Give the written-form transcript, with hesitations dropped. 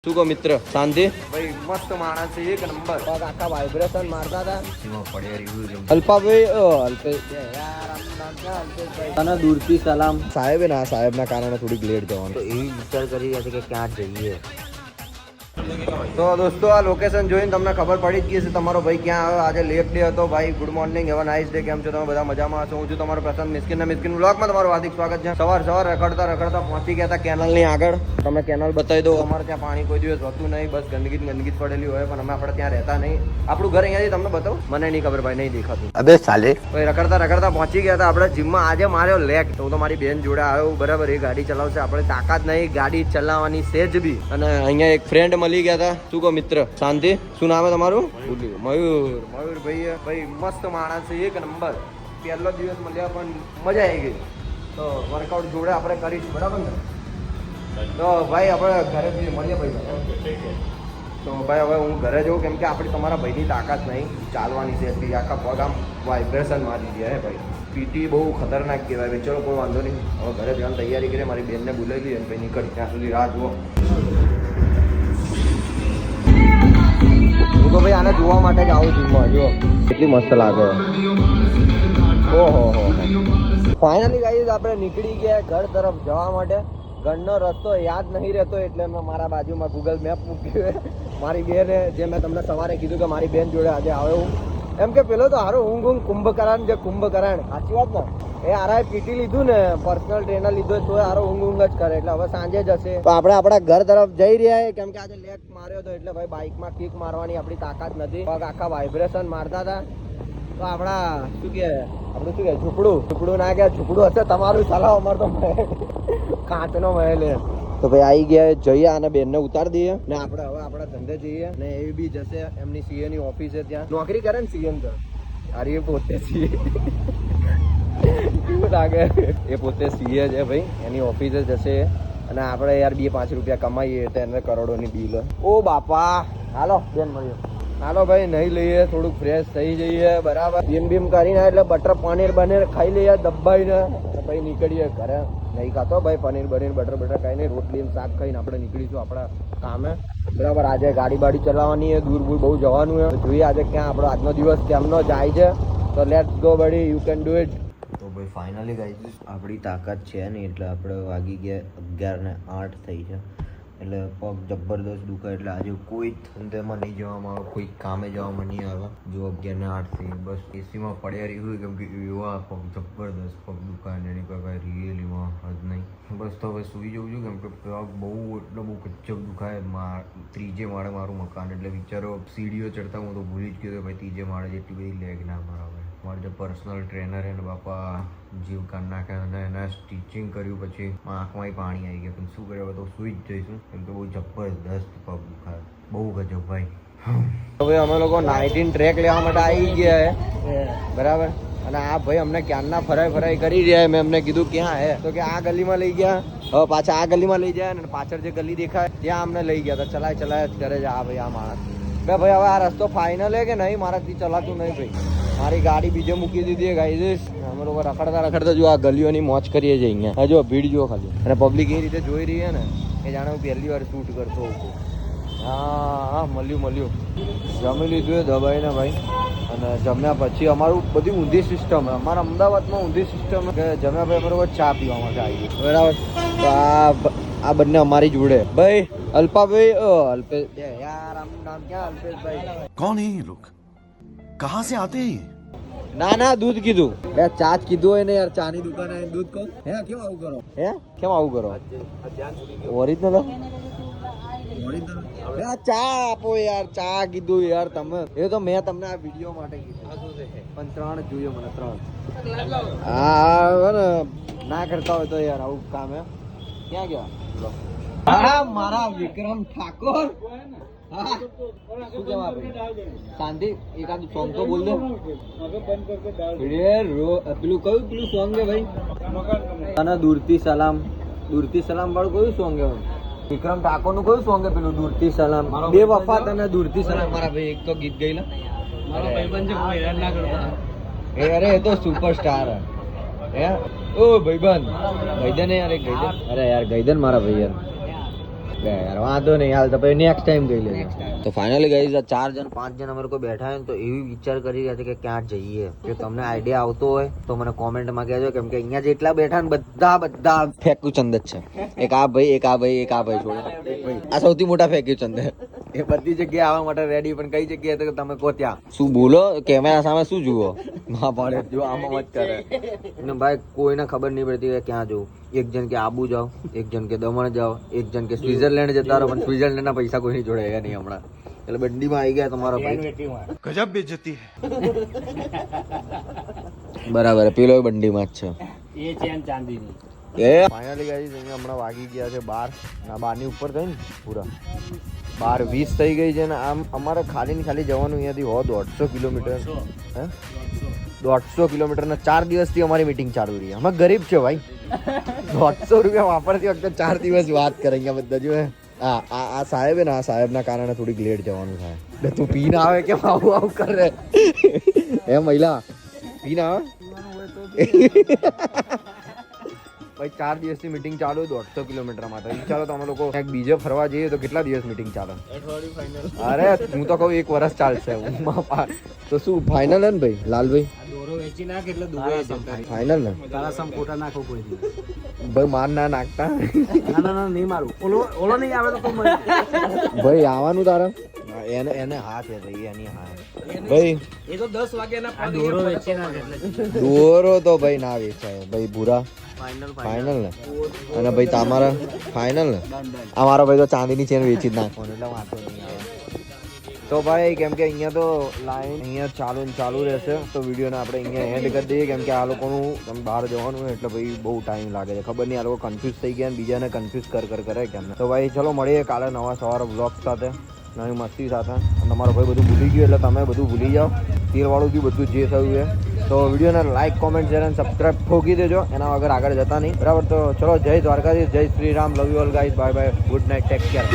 શું કહો મિત્ર, શાંતિ? ભાઈ મસ્ત માણસ છે, એક નંબર. પગ આખા વાઇબ્રેશન મારતા હતા. સીમા પડ્યા રહ્યું. અલ્પાભાઈ અલ્પેશ તને દૂરથી સલામ. સાહેબ ના સાહેબના કારણે થોડીક લેટ જવાનું તો એવી વિચાર કરી રહ્યા છે કે ક્યાં જઈએ. તો દોસ્તો આ લોકેશન જોઈને તમને ખબર પડી જ ગઈ છે તમારો ભાઈ ક્યાં આવ્યો. આજે લેક ડે હતો ભાઈ. Good morning, have a nice day. કેમ છો તમે બધા? મજામાં છો? હું છું તમારો પ્રશાંત મિસ્કિન વ્લોગમાં તમારું હાર્દિક સ્વાગત છે. સવાર રખડતા પહોંચી ગયા હતા કેનલની આગળ. તમે કેનલ બતાવી દો. અમારે ત્યાં પાણી કોઈ દિવસ હોતું નહીં, બસ ગંદકી જ પડેલી હોય, પણ અમે આપણે ત્યાં રહેતા નહીં. આપણું ઘર અહીંયાથી તમને બતાવું. મને નહીં ખબર ભાઈ, નહીં દેખાતું. અબે સાલે ભાઈ રખડતા પહોંચી ગયા હતા આપણે જીમમાં. આજે માર્યો લેક. તો હું તો મારી બેન જોડે આવ્યો. બરાબર, એ ગાડી ચલાવશે. આપણે તાકાત નહીં ગાડી ચલાવવાની સેજ બી. અને અહીંયા એક ફ્રેન્ડ મળી ગયા હતા. શું કહો મિત્ર, શાંતિ? શું નામ છે તમારું? મયુર ભાઈ મસ્ત માણસ છે, એક નંબર. પહેલો દિવસ મળ્યા પણ મજા આવી ગઈ. તો વર્કઆઉટ જોડે આપણે કરીશું, બરાબર ને? તો ભાઈ આપણે ઘરે મળીએ ભાઈ. તો ભાઈ હવે હું ઘરે જઉં, કેમ કે આપણી તમારા ભાઈની તાકાત નહીં ચાલવાની છે. આખા પગ આમ વાઇબ્રેશન મારી ગયા હે ભાઈ. પીટી બહુ ખતરનાક કહેવાય ભાઈ. ચલો કોઈ વાંધો નહીં, હવે ઘરે જવાની તૈયારી કરીએ. મારી બેનને બોલાવી લઈએ ભાઈ, નીકળી ત્યાં સુધી રાહ જુઓ. હું તો ભાઈ આને જોવા માટે જ આવું જીમમાં. જો કેટલી મસ્ત લાગે. ઓહો ફાઇનલી ગાઈઝ આપણે નીકળી ગયા ઘર તરફ જવા માટે. ઘરનો રસ્તો યાદ નહીં રહેતો એટલે મેં મારા બાજુમાં ગૂગલ મેપ મૂક્યું. મારી બેન, જે મેં તમને સવારે કીધું કે મારી બેન જોડે આજે આવ્યો હું. એમ કે પેલો તો હારો ઊંઘ કુંભકરણ, જે કુંભકરણ સાચી વાત ને, એ હારાએ પીટી લીધું ને, પર્સનલ ટ્રેનર લીધો તો હારો ઊંઘ જ કરે. એટલે હવે સાંજે જશે. તો આપણે આપણા ઘર તરફ જઈ રહ્યા, કેમ કે આજે લેક માર્યો હતો એટલે ભાઈ બાઇકમાં કિક મારવાની આપણી તાકાત નથી. પગ આખા વાઇબ્રેશન મારતા હતા. તો આપણા શું કે ઝૂંપડું ના ગયા. ઝૂંપડું હશે તમારું, ચલાવો. અમારે તો કાચનો મહેલ. તો ભાઈ આવી ગયા, જઈએ આને બેનને ઉતારી દઈએ ને આપણે હવે આપણા ધંધે જઈએ. ને એ બી જશે એમની સીએ ની ઓફિસ છે, ત્યાં નોકરી કરે ને સીએમ. તો અરે એ પોતે સીએ કેવું લાગે, એ પોતે સીએ છે ભાઈ. એની ઓફિસે જશે અને આપણે યાર 2-5 રૂપિયા કમાઈએ તો એને કરોડોની બિલ. ઓ બાપા, હાલો બેન મળીએ. હાલો ભાઈ, નહીં લઈએ, થોડુંક ફ્રેશ થઈ જઈએ. બરાબર, બીમ કરીને એટલે બટર પનીર ખાઈ લઈએ દબાઈને. ભાઈ નીકળીએ ઘરે. નહીં ખાતો ભાઈ પનીર બટર ખાઈને, રોટલી શાક ખાઈને આપણે નીકળીશું આપણા કામે. બરાબર, આજે ગાડી ચલાવવાની છે, દૂર બહુ જવાનું છે. જોઈએ આજે ક્યાં આપણો આજનો દિવસ કેમનો જાય છે. તો લેટ્સ ગો બડી, યુ કેન ડુ ઇટ. તો ભાઈ ફાઇનલી ગાઈસ આપણી તાકાત છે નહીં, એટલે આપણે વાગી ગયા 11:08 થઈ છે. એટલે પગ જબરદસ્ત દુખાય. એટલે આજે કોઈ ધંધેમાં નહીં જવામાં આવે, કોઈ કામે જવામાં નહીં આવે. જો 11:08 થઈ, બસ એસીમાં પડ્યા રહ્યું, કેમ કે એવા પગ જબરદસ્ત પગ દુખાય ને એની કોઈ રિયલીમાં જ નહીં. બસ તો હવે સૂઈ જવું છું, કેમ કે પગ બહુ કચ્ચક દુખાય. ત્રીજે માળે મારું મકાન, એટલે વિચારો સીડીઓ ચડતા હું તો ભૂલી જ ગયો કે ભાઈ ત્રીજે માળે જેટલી બધી લેગ ના મારા. મારો જે પર્સનલ ટ્રેનર છે ને બાપા, જીવ કાઢ નાખે. અને એને સ્ટિચિંગ કર્યું, પછી આંખમાં પાણી આવી ગયા. પણ શું કર્યું, તો સુઈ જ જઈશું, કેમ કે બહુ જબરદસ્ત પગ દુખાય, બહુ ગજબ ભાઈ. હવે અમે લોકો 19 ટ્રેક લેવા માટે આવી ગયા હે, બરાબર. અને આ ભાઈ અમને ક્યારના ફરાઈ કરી રહ્યા. મેં એમને કીધું ક્યાં હે, તો કે આ ગલીમાં લઈ ગયા. હવે પાછા આ ગલીમાં લઈ જાય, અને પાછળ જે ગલી દેખાય ત્યાં અમને લઈ ગયા. તો ચલાય જ કરે છે આ ભાઈ, આ માણસ. ભાઈ હવે આ રસ્તો ફાઇનલ હે કે નહીં? મારાથી ચલાતું નહીં ભાઈ. મારી ગાડી બીજે મૂકી દીધી ગાઈઝ. અમે લોકો રખડતા જો આ ગલીઓની મોજ કરીએ છીએ અહીંયા. જો ભીડ જુઓ ખાલી, અને પબ્લિક એ રીતે જોઈ રહી છે ને એ જાણે હું પહેલી વાર શૂટ કરતો હોઉં. હા મળ્યું. જમી લીધું એ દબાઈને ભાઈ. અને જમ્યા પછી અમારું બધી ઊંધી સિસ્ટમ. અમારા અમદાવાદમાં ઊંધી સિસ્ટમ કે જમ્યા ભાઈ બરોબર ચા પીવા માટે આવી, બરાબર. તો આ બંને અમારી જોડે ભાઈ. અલ્પાભાઈ અલ્પેશ યાર, આમ નામ ક્યાં અલ્પેશભાઈ? कौन है ये लोग, कहाँ से आते हैं? ના દૂધ કીધું. ચા જ કીધું હોય ને યાર, ચા ની દુકાન આવે દૂધ કહું. કેમ આવું કરો? ઓરિજિનલ ચા આપો યાર, ચા કીધું યાર તમે. એ તો મેં તમને આ વિડીયો માટે કીધું, પણ 3 જોઈએ મને, 3. હા ને, ના કરતા હોય તો યાર આવું કામ. ક્યાં ગયા? હા મારા વિક્રમ ઠાકોર. શું કેવા શાંતિ? એકાદ સોંગ તો બોલ દે. પેલું સોંગ છે ભાઈ? તને દૂરથી સલામ વાળું કયું સોંગ છે? વિક્રમ ઠાકોર નું કયું સોંગ છે પેલું? દૂરથી સલામ. બે વફા તને દૂરથી સલામ. મારા ભાઈ એક તો ગીત ગયેલા. અરે એ તો સુપરસ્ટાર હે. ઓ ભાઈબંધ યાર, એક ગઈદન. અરે યાર ગઈદન મારા ભાઈ યાર. બે યાર વાંધો નહીં હાલ તો પછી નેક્સ્ટ ટાઈમ ગઈ લેજો. તો ફાઇનલી ગાઈઝ આ 4 જણ 5 જણ અમે લોકો બેઠા હોય ને તો એવી વિચાર કરી રહ્યા છે કે ક્યાં જઈએ. જો તમને આઈડિયા આવતો હોય તો મને કોમેન્ટમાં કહેજો, કેમ કે અહીંયા જેટલા બેઠા ને બધા ફેંકુ ચંદ જ છે. એક આ ભાઈ એક આ ભાઈ એક આ ભાઈ છોડે એક ભાઈ આ સૌથી મોટા ફેંક્યુ ચંદ છે. એ બધી જગ્યાએ આવવા માટે રેડી, પણ કઈ જગ્યાએ તો તમે કહો ત્યાં શું બોલો, કેમેરા સામે શું જુઓ માં પાડે જો આમાં મત કરે ને ભાઈ. કોઈને ખબર નહીં પડતી કે ક્યાં જવું. એક જણ કે આબુ જાઓ, એક જણ કે દમણ જાઓ, એક જણ કે સ્વિટરલેન્ડ જતા રહો, પણ સ્વિટરલેન્ડના પૈસા કોઈની જોડે ગયા નહીં હમણાં. એટલે બંડીમાં આવી ગયા તમારો ભાઈ. गजब बेइज्जती है. બરાબર, પેલો બંડીમાં જ છે. એ ચેન ચાંદીની. એ ફાઇનલી ગાઈઝ અહીંયા હમણાં વાગી ગયા છે 12 ના 12 ની ઉપર થઈ ને પૂરા 12:20 થઈ ગઈ છે ને આમ અમારે ખાલી ને ખાલી જવાનું અહીંયાથી 150 કિલોમીટર. હે 150 કિલોમીટર ને 4 દિવસથી અમારી મીટિંગ ચાલુ રહી. અમે ગરીબ છે ભાઈ. 150 રૂપિયા વાપરતી વખતે 4 દિવસ વાત કરે અહીંયા બધા જો. આ સાહેબ હે ને, આ સાહેબના કારણે થોડીક લેટ જવાનું થાય. એટલે તું પીને આવે કેમ આવું આવું કરે એ મહિલા પીને આવે ભાઈ. 4 દિવસની મીટિંગ ચાલુ 150 કિલોમીટર માટે. ચાલો તો અમે લોકો ક્યાંક બીજે ફરવા જઈએ તો કેટલા દિવસ મીટિંગ ચાલે? અરે હું તો કહું 1 વર્ષ ચાલશે. તો શું ફાઇનલ હે ને ભાઈ લાલભાઈ? દોરો વેચી નાખ એટલે દુબઈ ફાઇનલ ને તારા સમ ફોટા નાખો કોઈ દી. ભાઈ માર ના નાખતા ના નહીં મારું. ઓલો નહીં આવે તો ભાઈ આવવાનું તારા એને હાથ છે એની હાથ ભાઈ. એ તો 10 વાગ્યાના દોરો વેચી નાખ એટલે દોરો તો ભાઈ ના વેચાય ભાઈ. ભૂરા ફાઇનલ ને અને ભાઈ તમારા ફાઇનલ ને. અમારો ભાઈ તો ચાંદીની ચેન વેચી જ નાખવાનું એટલે વાંધો નહીં આવે. તો ભાઈ કેમ કે અહીંયા તો લાઈન અહીંયા ચાલુ ને ચાલુ રહેશે તો વિડીયોને આપણે અહીંયા એન્ડ કરી દઈએ, કેમ કે આ લોકોનું તમે બહાર જવાનું હોય એટલે ભાઈ બહુ ટાઈમ લાગે છે. ખબર નહીં આ લોકો કન્ફ્યુઝ થઈ ગયા ને બીજાને કન્ફ્યુઝ કરે કેમ. તો ભાઈ ચલો મળીએ કાલે નવા સવારે બ્લોગ સાથે, નવી મસ્તી સાથે. અને તમારો ભાઈ બધું ભૂલી ગયું એટલે તમે બધું ભૂલી જાઓ. તેલવાળું બી બધું જે થયું છે. તો વિડીયોને લાઈક કોમેન્ટ શેર અને સબસ્ક્રાઈબ ઠોકી દેજો, એના વગર આગળ જતા નહીં બરાબર. તો ચલો જય દ્વારકાધીશ, જય Shri Ram, love you all guys, bye bye, good night, take care.